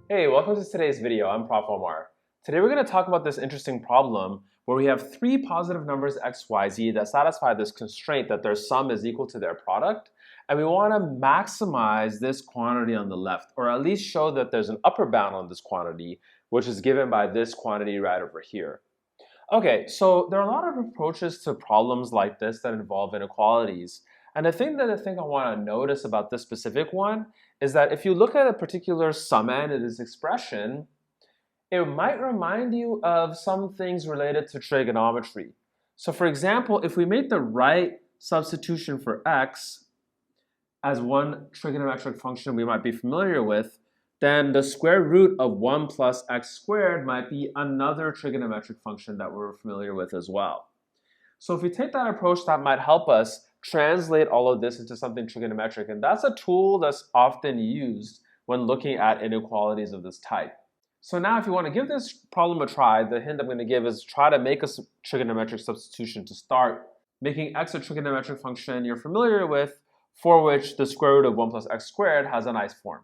Hey, welcome to today's video. I'm Prof. Omar. Today we're going to talk about this interesting problem where we have three positive numbers x, y, z that satisfy this constraint that their sum is equal to their product. And we want to maximize this quantity on the left, or at least show that there's an upper bound on this quantity, which is given by this quantity right over here. Okay, so there are a lot of approaches to problems like this that involve inequalities. And the thing that I want to notice about this specific one is that if you look at a particular sum n in this expression, it might remind you of some things related to trigonometry. So for example, if we make the right substitution for x as one trigonometric function we might be familiar with, then the square root of 1 plus x squared might be another trigonometric function that we're familiar with as well. So if we take that approach, that might help us translate all of this into something trigonometric, and that's a tool that's often used when looking at inequalities of this type. So now if you want to give this problem a try, the hint I'm going to give is try to make a trigonometric substitution to start, making x a trigonometric function you're familiar with, for which the square root of 1 plus x squared has a nice form.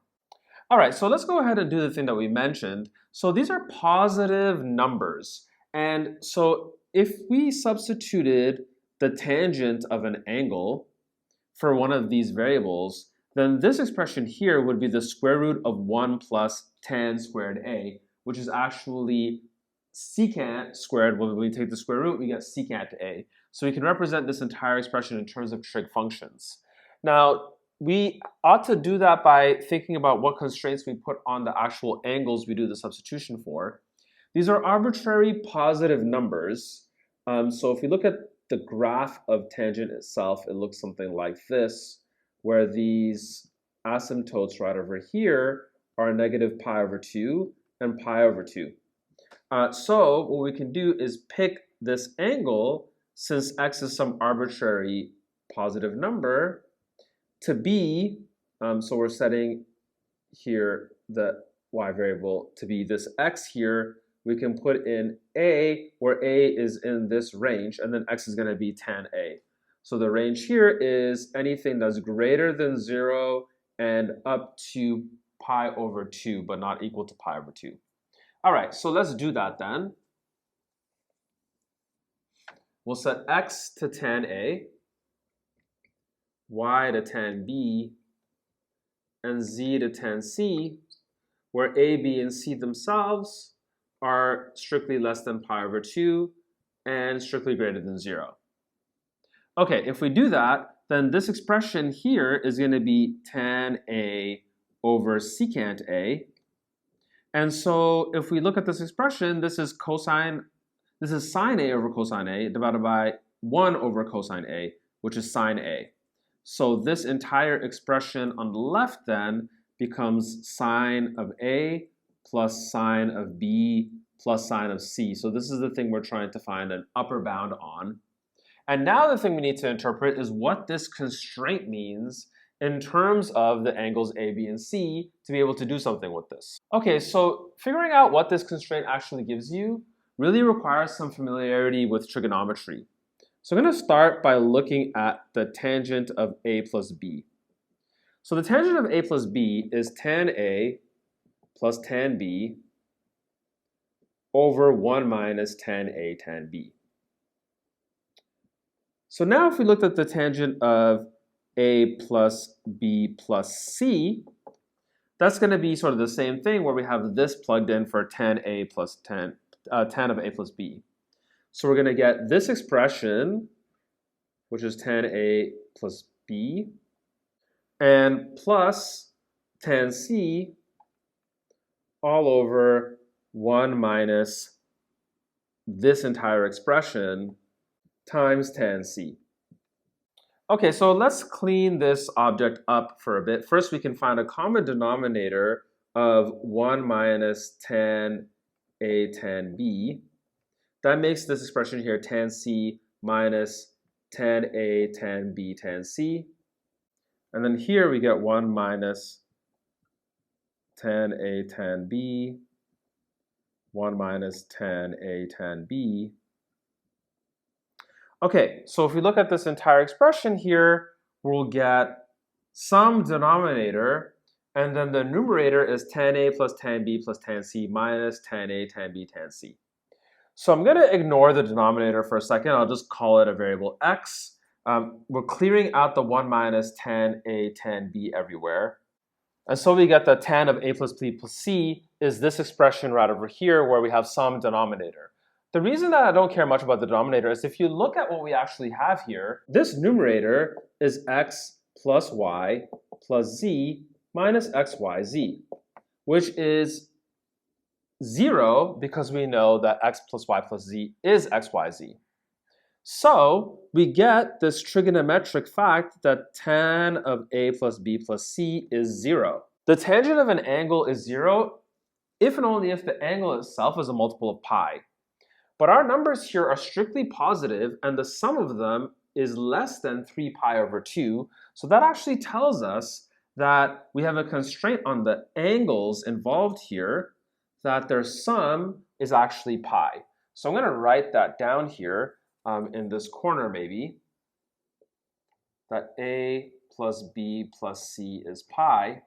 All right, so let's go ahead and do the thing that we mentioned. So these are positive numbers, and so if we substituted the tangent of an angle for one of these variables, then this expression here would be the square root of 1 plus tan squared a, which is actually secant squared. When we take the square root, we get secant a. So we can represent this entire expression in terms of trig functions. Now, we ought to do that by thinking about what constraints we put on the actual angles we do the substitution for. These are arbitrary positive numbers. So if we look at the graph of tangent itself, it looks something like this, where these asymptotes right over here are negative pi over 2 and pi over 2. So what we can do is pick this angle, since x is some arbitrary positive number, to be, so we're setting here the y variable to be this x here. We can put in a, where a is in this range, and then x is going to be tan a. So the range here is anything that's greater than 0 and up to pi over 2, but not equal to pi over 2. All right, so let's do that then. We'll set x to tan a, y to tan b, and z to tan c, where a, b, and c themselves are strictly less than pi over 2 and strictly greater than 0. Okay, if we do that, then this expression here is going to be tan a over secant a. And so if we look at this expression, this is sine a over cosine a divided by 1 over cosine a, which is sine a. So this entire expression on the left then becomes sine of a plus sine of b plus sine of c. So this is the thing we're trying to find an upper bound on. And now the thing we need to interpret is what this constraint means in terms of the angles a, b, and c to be able to do something with this. Okay, so figuring out what this constraint actually gives you really requires some familiarity with trigonometry. So I'm going to start by looking at the tangent of a plus b. So the tangent of a plus b is tan a plus tan b over 1 minus tan a tan b. So now if we looked at the tangent of a plus b plus c, that's going to be sort of the same thing where we have this plugged in for tan a plus tan of a plus b. So we're going to get this expression, which is tan a plus b, and plus tan c all over 1 minus this entire expression times tan c. Okay, so let's clean this object up for a bit. First, we can find a common denominator of 1 minus tan a tan b. That makes this expression here tan c minus tan a tan b tan c. And then here we get 1 minus tan a tan b, 1 minus tan a tan b. Okay, so if we look at this entire expression here, we'll get some denominator And then the numerator is tan A plus tan B plus tan C minus tan A, tan B, tan C. So I'm going to ignore the denominator for a second. I'll just call it a variable x. We're clearing out the 1 minus tan A, tan B everywhere. And so we get that tan of A plus B plus C is this expression right over here where we have some denominator. The reason that I don't care much about the denominator is if you look at what we actually have here, this numerator is x plus y plus z minus xyz, which is 0 because we know that x plus y plus z is xyz. So we get this trigonometric fact that tan of A plus B plus C is 0. The tangent of an angle is 0 if and only if the angle itself is a multiple of pi. But our numbers here are strictly positive, and the sum of them is less than 3 pi over 2. So that actually tells us that we have a constraint on the angles involved here, that their sum is actually pi. So I'm going to write that down here in this corner maybe, that A plus B plus C is pi.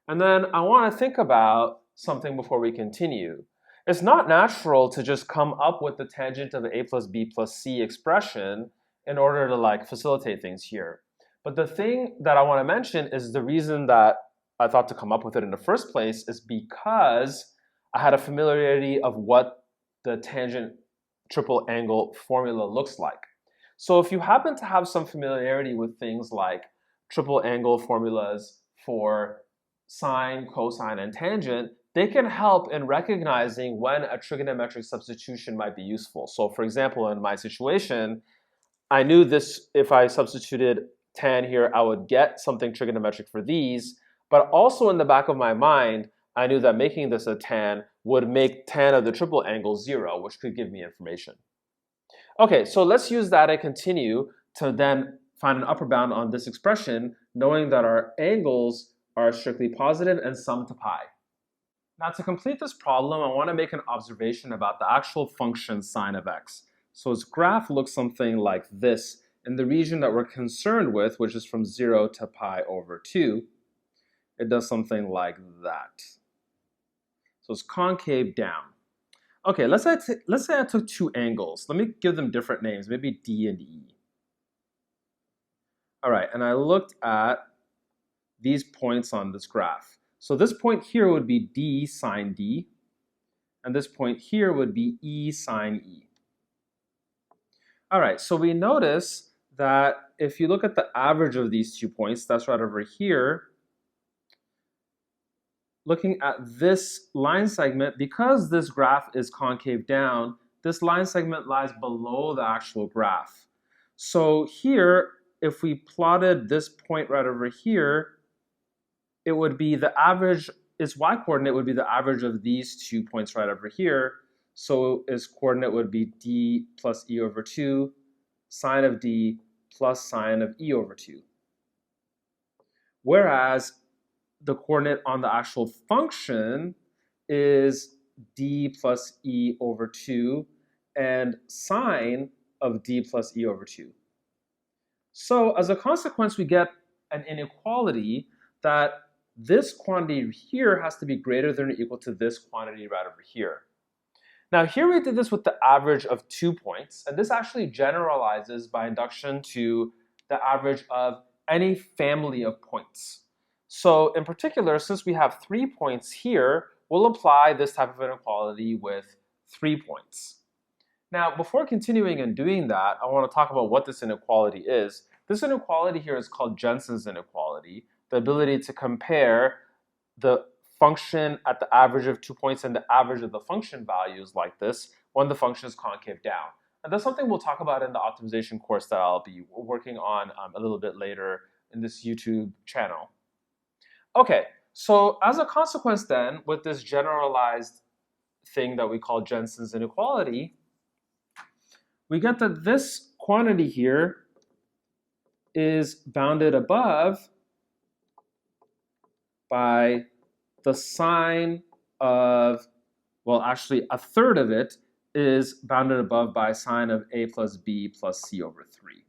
And then I want to think about something before we continue. It's not natural to just come up with the tangent of the A plus B plus C expression in order to facilitate things here. But the thing that I want to mention is the reason that I thought to come up with it in the first place is because I had a familiarity of what the tangent triple angle formula looks like. So if you happen to have some familiarity with things like triple angle formulas for sine, cosine, and tangent, they can help in recognizing when a trigonometric substitution might be useful. So for example, in my situation, I knew this, if I substituted tan here, I would get something trigonometric for these, but also in the back of my mind, I knew that making this a tan would make tan of the triple angle 0, which could give me information. Okay, so let's use that and continue to then find an upper bound on this expression, knowing that our angles are strictly positive and sum to pi. Now to complete this problem, I want to make an observation about the actual function sine of x. So its graph looks something like this in the region that we're concerned with, which is from 0 to pi over 2. It does something like that. So it's concave down. Okay, let's say I took two angles. Let me give them different names, maybe D and E. All right, and I looked at these points on this graph. So this point here would be D sine D, and this point here would be E sine E. All right, so we notice that if you look at the average of these 2 points, that's right over here, looking at this line segment, because this graph is concave down, this line segment lies below the actual graph. So here, if we plotted this point right over here, it would be the average, its y-coordinate would be the average of these 2 points right over here. So its coordinate would be D plus E over 2, sine of D plus sine of E over 2. Whereas the coordinate on the actual function is D plus E over 2 and sine of D plus E over 2. So as a consequence, we get an inequality that this quantity here has to be greater than or equal to this quantity right over here. Now here we did this with the average of 2 points, and this actually generalizes by induction to the average of any family of points. So in particular, since we have 3 points here, we'll apply this type of inequality with 3 points. Now, before continuing and doing that, I want to talk about what this inequality is. This inequality here is called Jensen's inequality, the ability to compare the function at the average of 2 points and the average of the function values like this when the function is concave down. And that's something we'll talk about in the optimization course that I'll be working on a little bit later in this YouTube channel. Okay, so as a consequence then, with this generalized thing that we call Jensen's inequality, we get that this quantity here is bounded above by the sine of, well, actually a third of it is bounded above by sine of A plus B plus C over 3.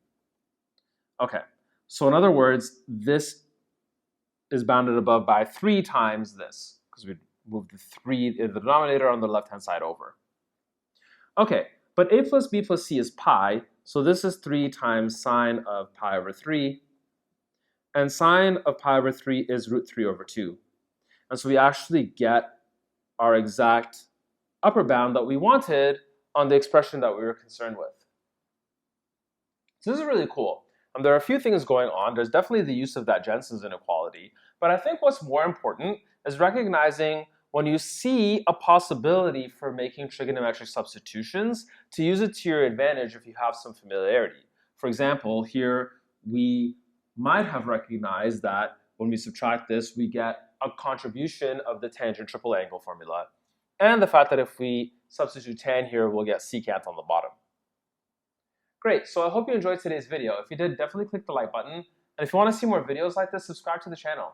Okay, so in other words, this is bounded above by 3 times this, because we moved the 3 in the denominator on the left-hand side over. Okay, but a plus b plus c is pi, so this is 3 times sine of pi over 3, and sine of pi over 3 is root 3 over 2. And so we actually get our exact upper bound that we wanted on the expression that we were concerned with. So this is really cool. There are a few things going on. There's definitely the use of that Jensen's inequality, but I think what's more important is recognizing when you see a possibility for making trigonometric substitutions, to use it to your advantage if you have some familiarity. For example, here we might have recognized that when we subtract this, we get a contribution of the tangent triple angle formula, and the fact that if we substitute tan here, we'll get secant on the bottom. Great, so I hope you enjoyed today's video. If you did, definitely click the like button. And if you want to see more videos like this, subscribe to the channel.